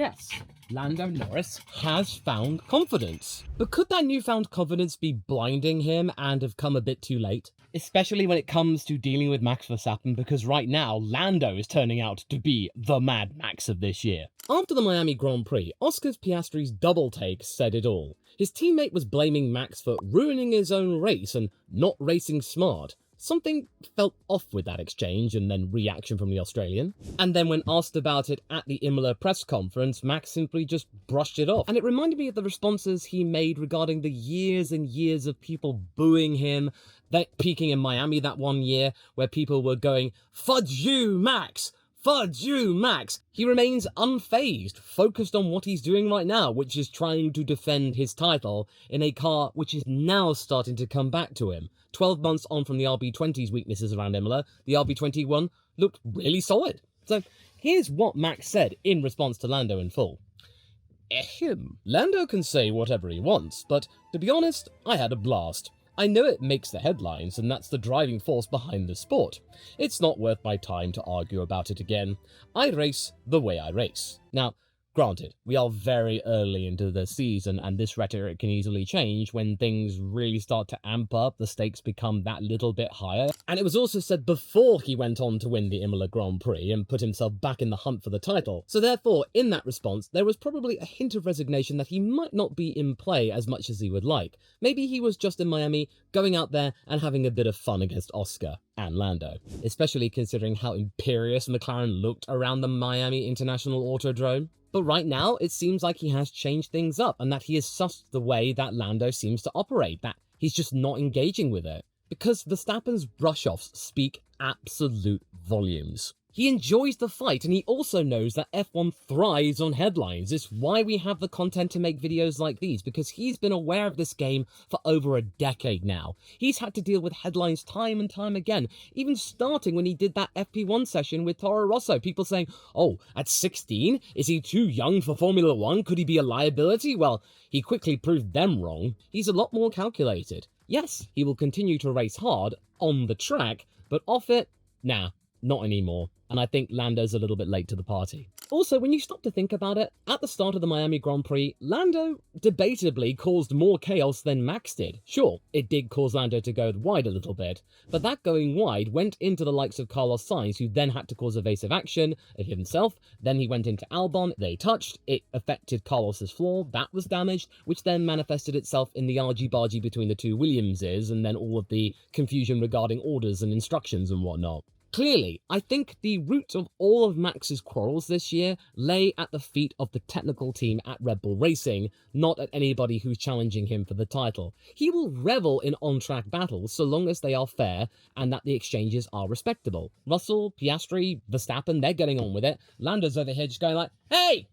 yes, Lando Norris has found confidence. But could that newfound confidence be blinding him and have come a bit too late? Especially when it comes to dealing with Max Verstappen, because right now, Lando is turning out to be the Mad Max of this year. After the Miami Grand Prix, Oscar Piastri's double take said it all. His teammate was blaming Max for ruining his own race and not racing smart. Something felt off with that exchange and then reaction from the Australian. And then when asked about it at the Imola press conference, Max simply just brushed it off. And it reminded me of the responses he made regarding the years and years of people booing him, that peaking in Miami that one year where people were going, "Fudge you, Max! Fudge you, Max!" He remains unfazed, focused on what he's doing right now, which is trying to defend his title in a car which is now starting to come back to him. 12 months on from the RB20's weaknesses around Imola, the RB21 looked really solid. So here's what Max said in response to Lando in full. Lando can say whatever he wants, but to be honest, I had a blast. I know it makes the headlines, and that's the driving force behind the sport. It's not worth my time to argue about it again. I race the way I race. Now, granted, we are very early into the season, and this rhetoric can easily change when things really start to amp up, the stakes become that little bit higher. And it was also said before he went on to win the Imola Grand Prix and put himself back in the hunt for the title. So therefore, in that response, there was probably a hint of resignation that he might not be in play as much as he would like. Maybe he was just in Miami, going out there and having a bit of fun against Oscar and Lando, especially considering how imperious McLaren looked around the Miami International Autodrome. But right now, it seems like he has changed things up and that he has sussed the way that Lando seems to operate, that he's just not engaging with it. Because Verstappen's brush-offs speak absolute volumes. He enjoys the fight, and he also knows that F1 thrives on headlines. It's why we have the content to make videos like these, because he's been aware of this game for over a decade now. He's had to deal with headlines time and time again, even starting when he did that FP1 session with Toro Rosso. People saying, oh, at 16? Is he too young for Formula 1? Could he be a liability? Well, he quickly proved them wrong. He's a lot more calculated. Yes, he will continue to race hard on the track, but off it, nah, not anymore. And I think Lando's a little bit late to the party. Also, when you stop to think about it, at the start of the Miami Grand Prix, Lando debatably caused more chaos than Max did. Sure, it did cause Lando to go wide a little bit, but that going wide went into the likes of Carlos Sainz, who then had to cause evasive action of himself. Then he went into Albon, they touched, it affected Carlos's floor, that was damaged, which then manifested itself in the argy-bargy between the two Williamses, and then all of the confusion regarding orders and instructions and whatnot. Clearly, I think the root of all of Max's quarrels this year lay at the feet of the technical team at Red Bull Racing, not at anybody who's challenging him for the title. He will revel in on-track battles so long as they are fair and that the exchanges are respectable. Russell, Piastri, Verstappen, they're getting on with it. Lando's over here just going like, hey!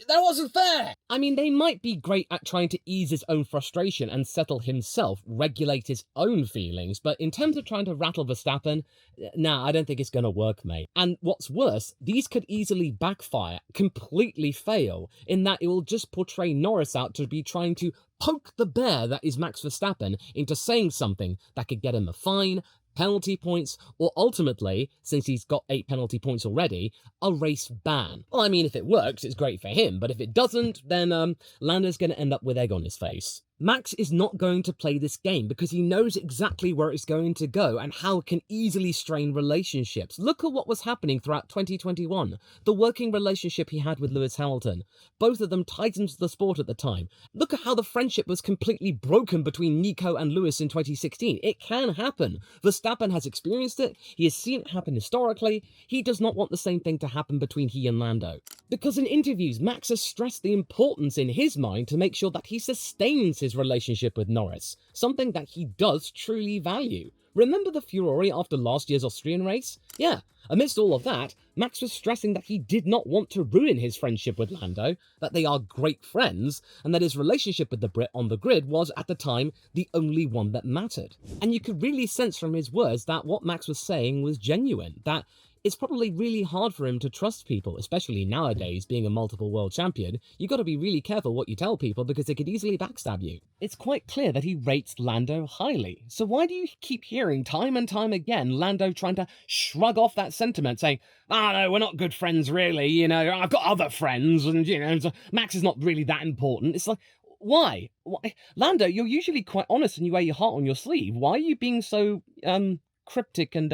That wasn't fair! I mean, they might be great at trying to ease his own frustration and settle himself, regulate his own feelings, but in terms of trying to rattle Verstappen, nah, I don't think it's gonna work, mate. And what's worse, these could easily backfire, completely fail, in that it will just portray Norris out to be trying to poke the bear that is Max Verstappen into saying something that could get him a fine, penalty points, or ultimately, since he's got 8 penalty points already, a race ban. Well, I mean, if it works, it's great for him, but if it doesn't, then Lando's going to end up with egg on his face. Max is not going to play this game because he knows exactly where it's going to go and how it can easily strain relationships. Look at what was happening throughout 2021. The working relationship he had with Lewis Hamilton. Both of them titans of the sport at the time. Look at how the friendship was completely broken between Nico and Lewis in 2016. It can happen. Verstappen has experienced it. He has seen it happen historically. He does not want the same thing to happen between he and Lando. Because in interviews, Max has stressed the importance in his mind to make sure that he sustains his relationship with Norris, something that he does truly value. Remember the furore after last year's Austrian race? Yeah, amidst all of that, Max was stressing that he did not want to ruin his friendship with Lando, that they are great friends, and that his relationship with the Brit on the grid was, at the time, the only one that mattered. And you could really sense from his words that what Max was saying was genuine, that it's probably really hard for him to trust people, especially nowadays, being a multiple world champion. You got to be really careful what you tell people because they could easily backstab you. It's quite clear that he rates Lando highly. So why do you keep hearing time and time again Lando trying to shrug off that sentiment, saying, "Ah, no, we're not good friends, really. You know, I've got other friends, and, you know, Max is not really that important." It's like, why? Lando, you're usually quite honest and you wear your heart on your sleeve. Why are you being so, cryptic and,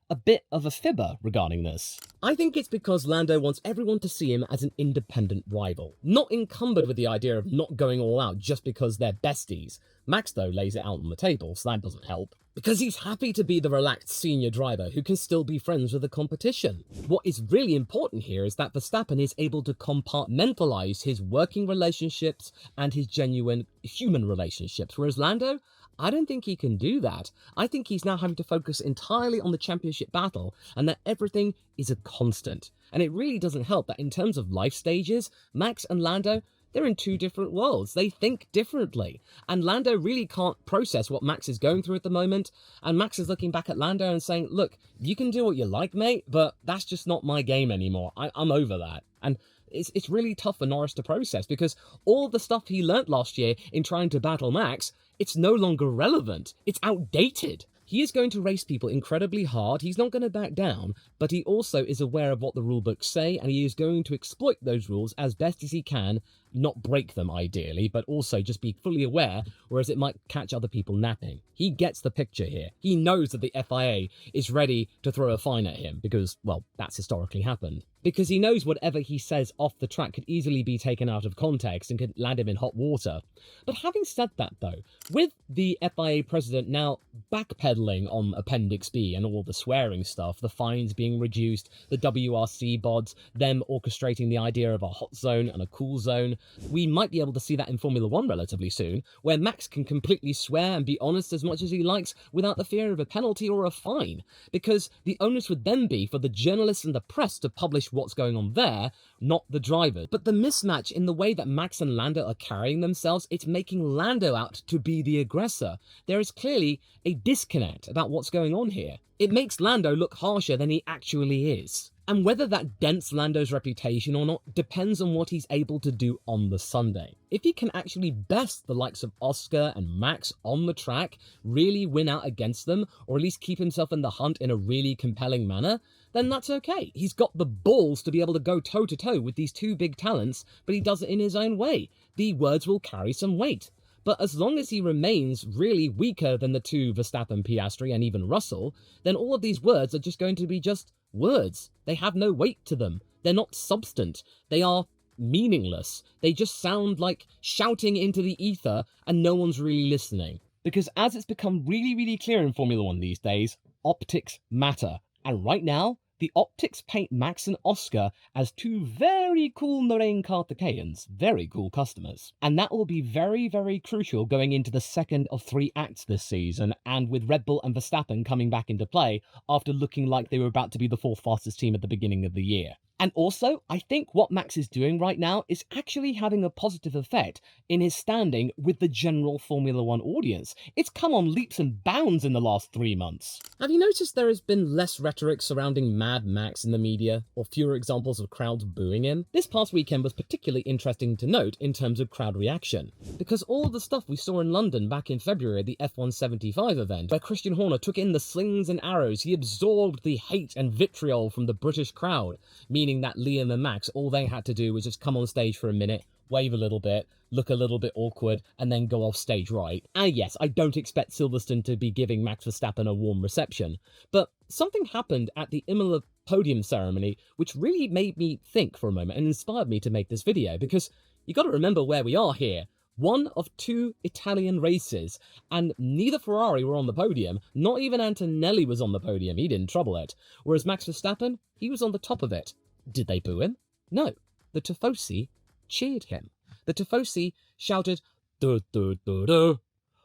a bit of a fibber regarding this? I think it's because Lando wants everyone to see him as an independent rival, not encumbered with the idea of not going all out just because they're besties. Max, though, lays it out on the table, so that doesn't help. Because he's happy to be the relaxed senior driver who can still be friends with the competition. What is really important here is that Verstappen is able to compartmentalize his working relationships and his genuine human relationships, whereas Lando, I don't think he can do that. I think he's now having to focus entirely on the championship battle and that everything is a constant. And it really doesn't help that in terms of life stages, Max and Lando, they're in two different worlds. They think differently. And Lando really can't process what Max is going through at the moment. And Max is looking back at Lando and saying, look, you can do what you like, mate, but that's just not my game anymore. I'm over that. And it's really tough for Norris to process because all the stuff he learnt last year in trying to battle Max, it's no longer relevant. It's outdated. He is going to race people incredibly hard. He's not going to back down, but he also is aware of what the rule books say, and he is going to exploit those rules as best as he can, not break them ideally, but also just be fully aware, whereas it might catch other people napping. He gets the picture here. He knows that the FIA is ready to throw a fine at him because, well, that's historically happened. Because he knows whatever he says off the track could easily be taken out of context and could land him in hot water. But having said that, though, with the FIA president now backpedaling on Appendix B and all the swearing stuff, the fines being reduced, the WRC bods, them orchestrating the idea of a hot zone and a cool zone, we might be able to see that in Formula 1 relatively soon, where Max can completely swear and be honest as much as he likes without the fear of a penalty or a fine, because the onus would then be for the journalists and the press to publish what's going on there, not the driver. But the mismatch in the way that Max and Lando are carrying themselves, it's making Lando out to be the aggressor. There is clearly a disconnect about what's going on here. It makes Lando look harsher than he actually is. And whether that dents Lando's reputation or not depends on what he's able to do on the Sunday. If he can actually best the likes of Oscar and Max on the track, really win out against them, or at least keep himself in the hunt in a really compelling manner, then that's okay. He's got the balls to be able to go toe-to-toe with these two big talents, but he does it in his own way. The words will carry some weight. But as long as he remains really weaker than the two Verstappen, Piastri, and even Russell, then all of these words are just going to be just words. They have no weight to them. They're not substant. They are meaningless. They just sound like shouting into the ether and no one's really listening. Because as it's become really, really clear in Formula 1 these days, optics matter. And right now, the optics paint Max and Oscar as two very cool Narain Karthikeyan's, very cool customers. And that will be very, very crucial going into the second of 3 acts this season, and with Red Bull and Verstappen coming back into play after looking like they were about to be the 4th fastest team at the beginning of the year. And also, I think what Max is doing right now is actually having a positive effect in his standing with the general Formula 1 audience. It's come on leaps and bounds in the last 3 months. Have you noticed there has been less rhetoric surrounding Mad Max in the media, or fewer examples of crowds booing him? This past weekend was particularly interesting to note in terms of crowd reaction, because all the stuff we saw in London back in February at the F175 event, where Christian Horner took in the slings and arrows, he absorbed the hate and vitriol from the British crowd, meaning that Liam and Max, all they had to do was just come on stage for a minute, wave a little bit, look a little bit awkward, and then go off stage right. And yes, I don't expect Silverstone to be giving Max Verstappen a warm reception, but something happened at the Imola podium ceremony which really made me think for a moment and inspired me to make this video, because you got to remember where we are here. One of 2 Italian races, and neither Ferrari were on the podium, not even Antonelli was on the podium, he didn't trouble it, whereas Max Verstappen, he was on the top of it. Did they boo him? No. The Tifosi cheered him. The Tifosi shouted, "Du, du, du, du,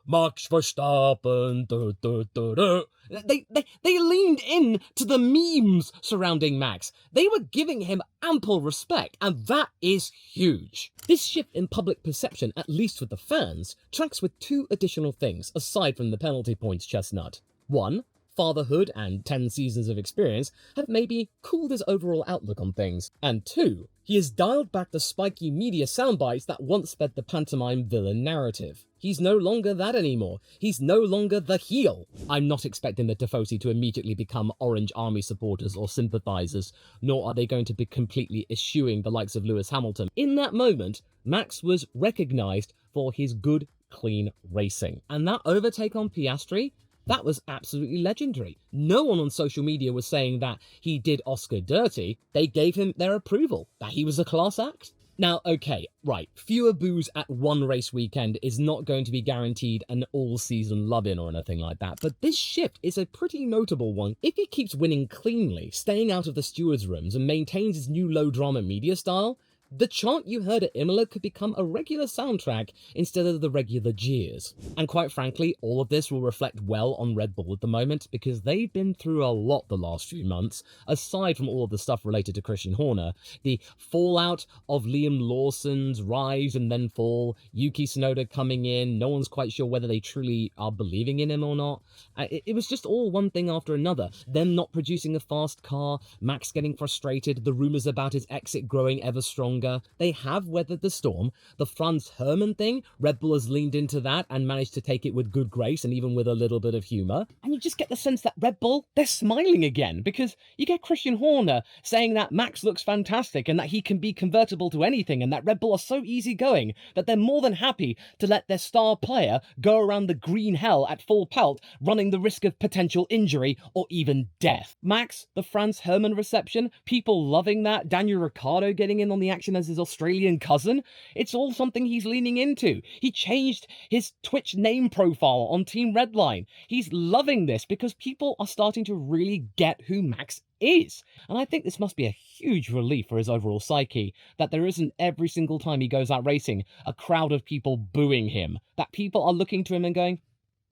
Max Verstappen, du, du, du, du." They leaned in to the memes surrounding Max. They were giving him ample respect, and that is huge. This shift in public perception, at least with the fans, tracks with 2 additional things, aside from the penalty points, Chestnut. 1, Fatherhood and 10 seasons of experience have maybe cooled his overall outlook on things. And 2, he has dialed back the spiky media soundbites that once fed the pantomime villain narrative. He's no longer that anymore. He's no longer the heel. I'm not expecting the Tifosi to immediately become Orange Army supporters or sympathizers, nor are they going to be completely eschewing the likes of Lewis Hamilton. In that moment, Max was recognized for his good, clean racing. And that overtake on Piastri, that was absolutely legendary. No one on social media was saying that he did Oscar dirty. They gave him their approval, that he was a class act. Now, okay, right, fewer boos at one race weekend is not going to be guaranteed an all-season love-in or anything like that, but this shift is a pretty notable one. If he keeps winning cleanly, staying out of the stewards' rooms, and maintains his new low-drama media style, the chant you heard at Imola could become a regular soundtrack instead of the regular jeers. And quite frankly, all of this will reflect well on Red Bull at the moment, because they've been through a lot the last few months, aside from all of the stuff related to Christian Horner. The fallout of Liam Lawson's rise and then fall, Yuki Tsunoda coming in, no one's quite sure whether they truly are believing in him or not. It was just all one thing after another. Them not producing a fast car, Max getting frustrated, the rumours about his exit growing ever stronger. They have weathered the storm. The Franz Hermann thing, Red Bull has leaned into that and managed to take it with good grace and even with a little bit of humour. And you just get the sense that Red Bull, they're smiling again, because you get Christian Horner saying that Max looks fantastic and that he can be convertible to anything, and that Red Bull are so easygoing that they're more than happy to let their star player go around the green hell at full pelt, running the risk of potential injury or even death. Max, the Franz Hermann reception, people loving that, Daniel Ricciardo getting in on the action as his Australian cousin, it's all something he's leaning into. He changed his Twitch name profile on Team Redline. He's loving this because people are starting to really get who Max is. And I think this must be a huge relief for his overall psyche, that there isn't every single time he goes out racing a crowd of people booing him, that people are looking to him and going,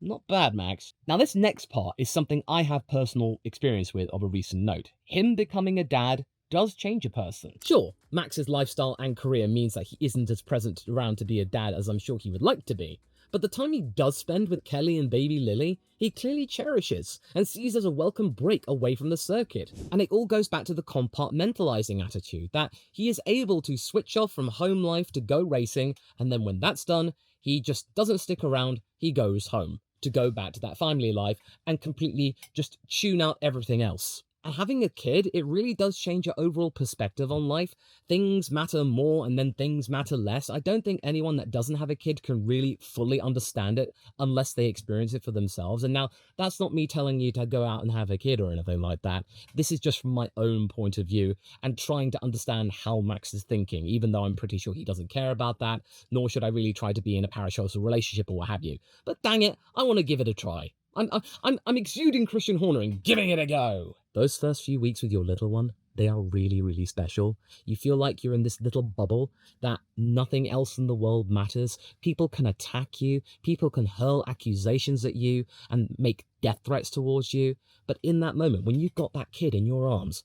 not bad, Max. Now, this next part is something I have personal experience with of a recent note. Him becoming a dad does change a person. Sure, Max's lifestyle and career means that he isn't as present around to be a dad as I'm sure he would like to be, but the time he does spend with Kelly and baby Lily, he clearly cherishes and sees as a welcome break away from the circuit. And it all goes back to the compartmentalizing attitude, that he is able to switch off from home life to go racing, and then when that's done, he just doesn't stick around, he goes home to go back to that family life and completely just tune out everything else. And having a kid, it really does change your overall perspective on life. Things matter more and then things matter less. I don't think anyone that doesn't have a kid can really fully understand it unless they experience it for themselves. And now, that's not me telling you to go out and have a kid or anything like that. This is just from my own point of view and trying to understand how Max is thinking, even though I'm pretty sure he doesn't care about that, nor should I really try to be in a parasocial relationship or what have you. But dang it, I want to give it a try. I'm exuding Christian Horner and giving it a go. Those first few weeks with your little one, they are really, really special. You feel like you're in this little bubble, that nothing else in the world matters. People can attack you, people can hurl accusations at you and make death threats towards you. But in that moment, when you've got that kid in your arms,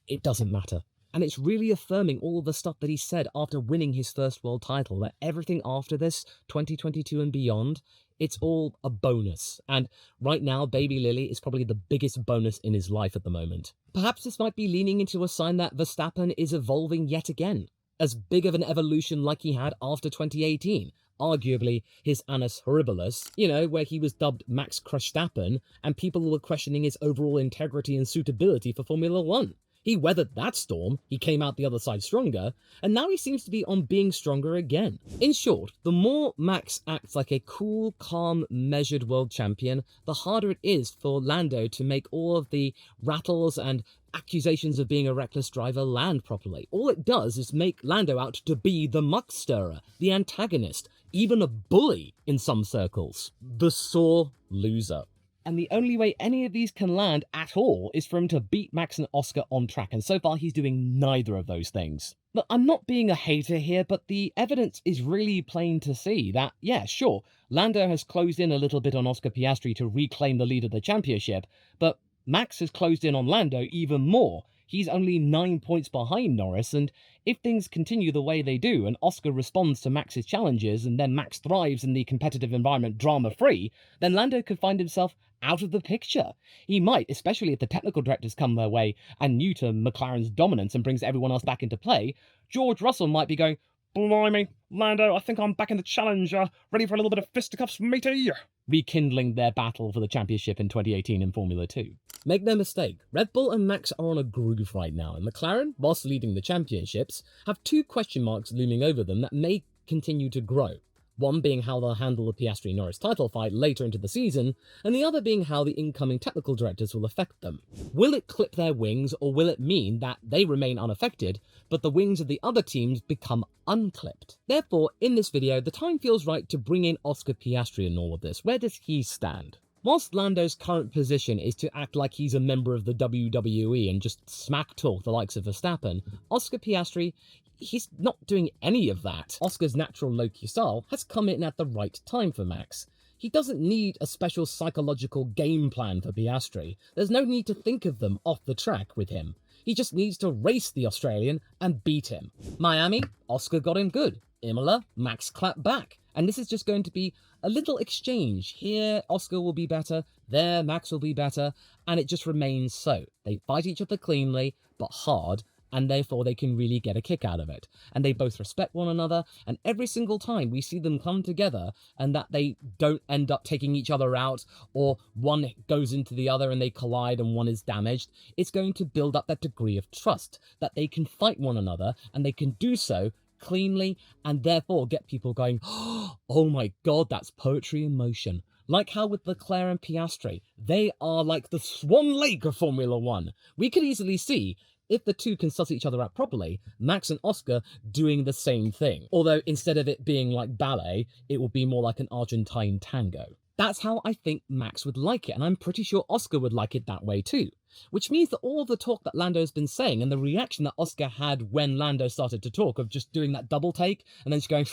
it doesn't matter. And it's really affirming all of the stuff that he said after winning his first world title, that everything after this, 2022 and beyond, it's all a bonus. And right now, baby Lily is probably the biggest bonus in his life at the moment. Perhaps this might be leaning into a sign that Verstappen is evolving yet again. As big of an evolution like he had after 2018. Arguably his annus horribilis, where he was dubbed Max Verstappen, and people were questioning his overall integrity and suitability for Formula One. He weathered that storm, he came out the other side stronger, and now he seems to be on being stronger again. In short, the more Max acts like a cool, calm, measured world champion, the harder it is for Lando to make all of the rattles and accusations of being a reckless driver land properly. All it does is make Lando out to be the muck stirrer, the antagonist, even a bully in some circles. The sore loser. And the only way any of these can land at all is for him to beat Max and Oscar on track, and so far he's doing neither of those things. But I'm not being a hater here, but the evidence is really plain to see that, yeah, sure, Lando has closed in a little bit on Oscar Piastri to reclaim the lead of the championship, but Max has closed in on Lando even more. he's only 9 points behind Norris, and if things continue the way they do, and Oscar responds to Max's challenges, and then Max thrives in the competitive environment drama-free, then Lando could find himself out of the picture. He might, especially if the technical directors come their way and new to McLaren's dominance and brings everyone else back into play, George Russell might be going, "Blimey, Lando, I think I'm back in the challenge. Ready for a little bit of fisticuffs, matey?" Rekindling their battle for the championship in 2018 in Formula 2. Make no mistake, Red Bull and Max are on a groove right now, and McLaren, whilst leading the championships, have two question marks looming over them that may continue to grow. One being how they'll handle the Piastri-Norris title fight later into the season, and the other being how the incoming technical directors will affect them. Will it clip their wings, or will it mean that they remain unaffected, but the wings of the other teams become unclipped? Therefore, in this video, the time feels right to bring in Oscar Piastri in all of this. Where does he stand? Whilst Lando's current position is to act like he's a member of the WWE and just smack talk the likes of Verstappen, Oscar Piastri, he's not doing any of that. Oscar's natural low-key style has come in at the right time for Max. He doesn't need a special psychological game plan for Piastri. There's no need to think of them off the track with him. He just needs to race the Australian and beat him. Miami, Oscar got him good. Imola, Max clapped back. And this is just going to be a little exchange. Here, Oscar will be better. There, Max will be better. And it just remains so. They fight each other cleanly, but hard, and therefore they can really get a kick out of it. And they both respect one another, and every single time we see them come together and that they don't end up taking each other out, or one goes into the other and they collide and one is damaged, it's going to build up that degree of trust, that they can fight one another, and they can do so cleanly, and therefore get people going, "Oh my god, that's poetry in motion." Like how with Leclerc and Piastri, they are like the Swan Lake of Formula 1. We could easily see, if the two can suss each other out properly, Max and Oscar doing the same thing. Although instead of it being like ballet, it will be more like an Argentine tango. That's how I think Max would like it, and I'm pretty sure Oscar would like it that way too. Which means that all the talk that Lando's been saying, and the reaction that Oscar had when Lando started to talk, of just doing that double take, and then just going,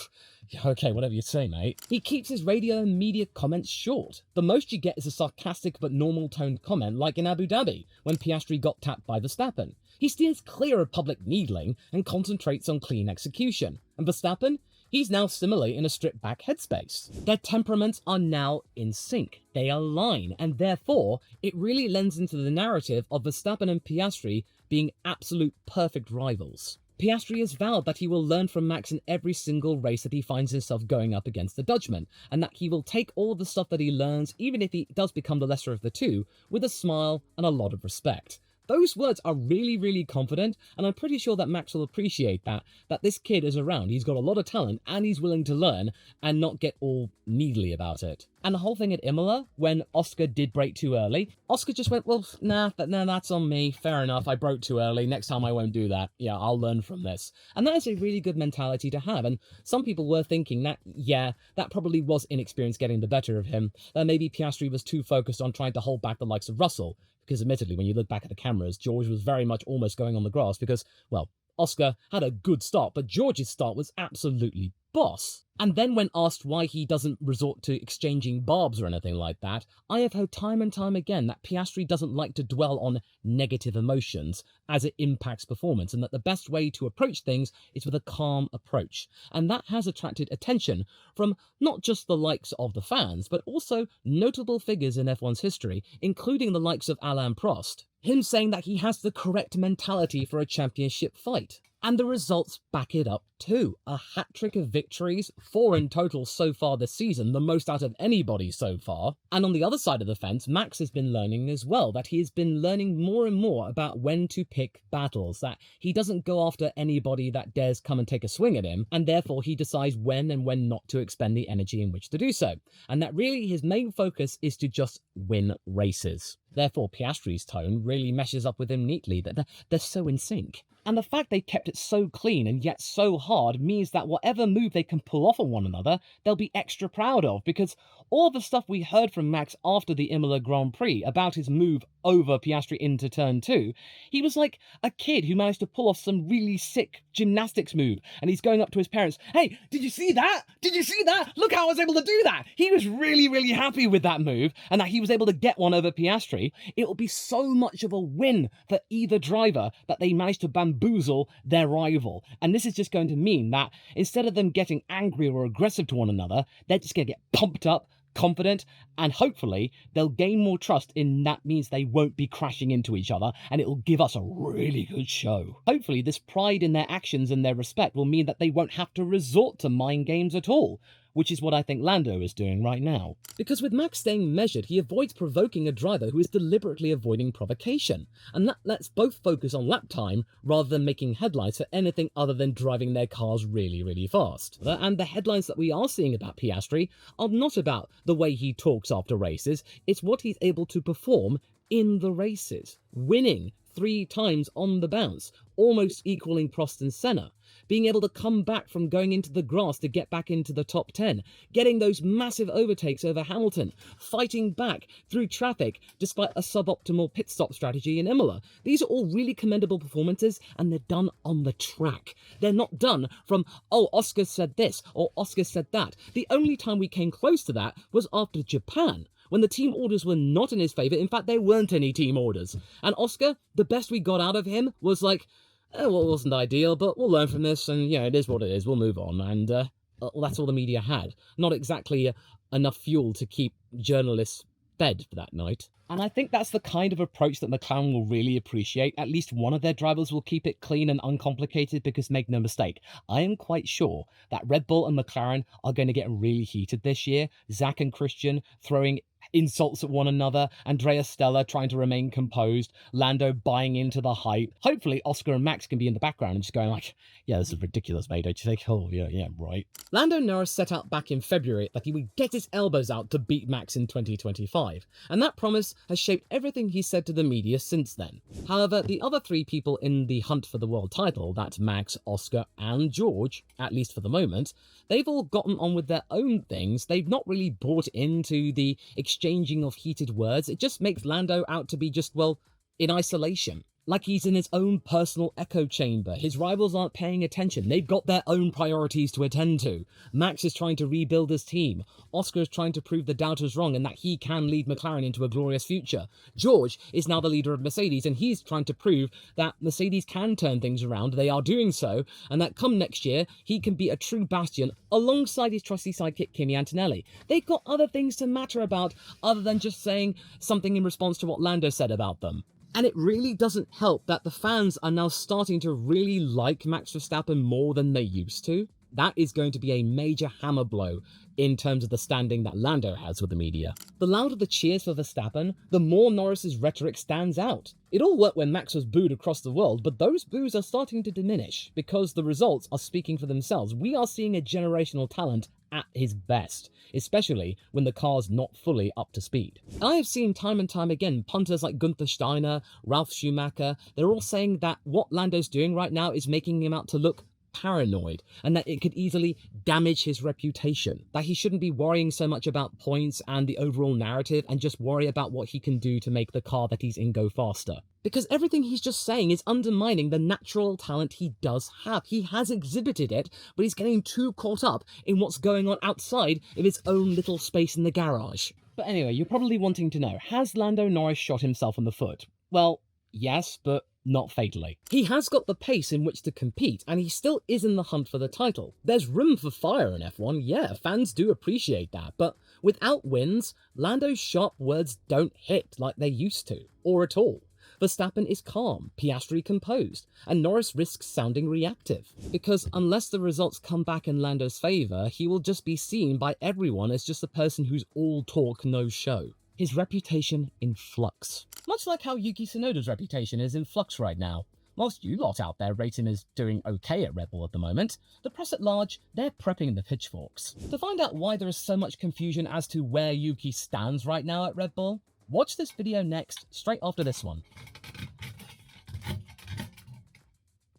"Yeah, okay, whatever you say, mate." He keeps his radio and media comments short. The most you get is a sarcastic but normal-toned comment like in Abu Dhabi, when Piastri got tapped by Verstappen. He steers clear of public needling and concentrates on clean execution. And Verstappen? He's now similarly in a stripped-back headspace. Their temperaments are now in sync. They align, and therefore, it really lends into the narrative of Verstappen and Piastri being absolute perfect rivals. Piastri has vowed that he will learn from Max in every single race that he finds himself going up against the Dutchman, and that he will take all the stuff that he learns, even if he does become the lesser of the two, with a smile and a lot of respect. Those words are really, really confident, and I'm pretty sure that Max will appreciate that this kid is around. He's got a lot of talent, and he's willing to learn, and not get all needly about it. And the whole thing at Imola, when Oscar did brake too early, Oscar just went, "Well, nah, that's on me. Fair enough, I broke too early. Next time I won't do that. Yeah, I'll learn from this." And that is a really good mentality to have, and some people were thinking that, yeah, that probably was inexperience getting the better of him, that maybe Piastri was too focused on trying to hold back the likes of Russell. Because admittedly, when you look back at the cameras, George was very much almost going on the grass because, well, Oscar had a good start, but George's start was absolutely boss. And then when asked why he doesn't resort to exchanging barbs or anything like that, I have heard time and time again that Piastri doesn't like to dwell on negative emotions as it impacts performance, and that the best way to approach things is with a calm approach. And that has attracted attention from not just the likes of the fans, but also notable figures in F1's history, including the likes of Alain Prost. Him saying that he has the correct mentality for a championship fight. And the results back it up too. A hat-trick of victories, 4 in total so far this season, the most out of anybody so far. And on the other side of the fence, Max has been learning as well, that he has been learning more and more about when to pick battles, that he doesn't go after anybody that dares come and take a swing at him, and therefore he decides when and when not to expend the energy in which to do so. And that really his main focus is to just win races. Therefore, Piastri's tone really meshes up with him neatly, that they're so in sync. And the fact they kept it so clean and yet so hard means that whatever move they can pull off on one another, they'll be extra proud of, because all the stuff we heard from Max after the Imola Grand Prix about his move over Piastri into turn 2, he was like a kid who managed to pull off some really sick gymnastics move, and he's going up to his parents, "Hey, did you see that? Did you see that? Look how I was able to do that!" He was really, really happy with that move, and that he was able to get one over Piastri. It will be so much of a win for either driver that they managed to bamboozle their rival. And this is just going to mean that instead of them getting angry or aggressive to one another, they're just going to get pumped up, confident, and hopefully they'll gain more trust. In that means they won't be crashing into each other, and it'll give us a really good show. Hopefully this pride in their actions and their respect will mean that they won't have to resort to mind games at all, which is what I think Lando is doing right now. Because with Max staying measured, he avoids provoking a driver who is deliberately avoiding provocation, and that lets both focus on lap time rather than making headlines for anything other than driving their cars really, really fast. And the headlines that we are seeing about Piastri are not about the way he talks after races, it's what he's able to perform in the races, winning 3 times on the bounce, almost equaling Prost and Senna, being able to come back from going into the grass to get back into the top 10, getting those massive overtakes over Hamilton, fighting back through traffic despite a suboptimal pit stop strategy in Imola. These are all really commendable performances, and they're done on the track. They're not done from, oh, Oscar said this, or Oscar said that. The only time we came close to that was after Japan, when the team orders were not in his favour. In fact, there weren't any team orders. And Oscar, the best we got out of him was like, well, it wasn't ideal, but we'll learn from this, and, it is what it is, we'll move on. And well, that's all the media had. Not exactly enough fuel to keep journalists fed for that night. And I think that's the kind of approach that McLaren will really appreciate. At least one of their drivers will keep it clean and uncomplicated, because make no mistake, I am quite sure that Red Bull and McLaren are going to get really heated this year. Zach and Christian throwing insults at one another, Andrea Stella trying to remain composed, Lando buying into the hype. Hopefully Oscar and Max can be in the background and just going like, yeah, this is ridiculous, mate, don't you think? Oh, yeah, right. Lando Norris set out back in February that he would get his elbows out to beat Max in 2025, and that promise has shaped everything he said to the media since then. However, the other 3 people in the hunt for the world title, that's Max, Oscar, and George, at least for the moment, they've all gotten on with their own things. They've not really bought into the exchanging of heated words. It just makes Lando out to be just, well, in isolation. Like he's in his own personal echo chamber. His rivals aren't paying attention. They've got their own priorities to attend to. Max is trying to rebuild his team. Oscar is trying to prove the doubters wrong and that he can lead McLaren into a glorious future. George is now the leader of Mercedes, and he's trying to prove that Mercedes can turn things around. They are doing so, and that come next year, he can be a true bastion alongside his trusty sidekick Kimi Antonelli. They've got other things to matter about other than just saying something in response to what Lando said about them. And it really doesn't help that the fans are now starting to really like Max Verstappen more than they used to. That is going to be a major hammer blow in terms of the standing that Lando has with the media. The louder the cheers for Verstappen, the more Norris's rhetoric stands out. It all worked when Max was booed across the world, but those boos are starting to diminish because the results are speaking for themselves. We are seeing a generational talent at his best, especially when the car's not fully up to speed. I have seen time and time again punters like Gunther Steiner, Ralf Schumacher, they're all saying that what Lando's doing right now is making him out to look paranoid, and that it could easily damage his reputation, that he shouldn't be worrying so much about points and the overall narrative and just worry about what he can do to make the car that he's in go faster. Because everything he's just saying is undermining the natural talent he does have. He has exhibited it, but he's getting too caught up in what's going on outside of his own little space in the garage. But anyway, you're probably wanting to know, has Lando Norris shot himself in the foot? Well, yes, but not fatally. He has got the pace in which to compete, and he still is in the hunt for the title. There's room for fire in F1, yeah, fans do appreciate that, but without wins, Lando's sharp words don't hit like they used to, or at all. Verstappen is calm, Piastri composed, and Norris risks sounding reactive. Because unless the results come back in Lando's favour, he will just be seen by everyone as just a person who's all talk, no show. His reputation in flux. Much like how Yuki Tsunoda's reputation is in flux right now. Whilst you lot out there rate him as doing okay at Red Bull at the moment, the press at large, they're prepping the pitchforks. To find out why there is so much confusion as to where Yuki stands right now at Red Bull, watch this video next, straight after this one.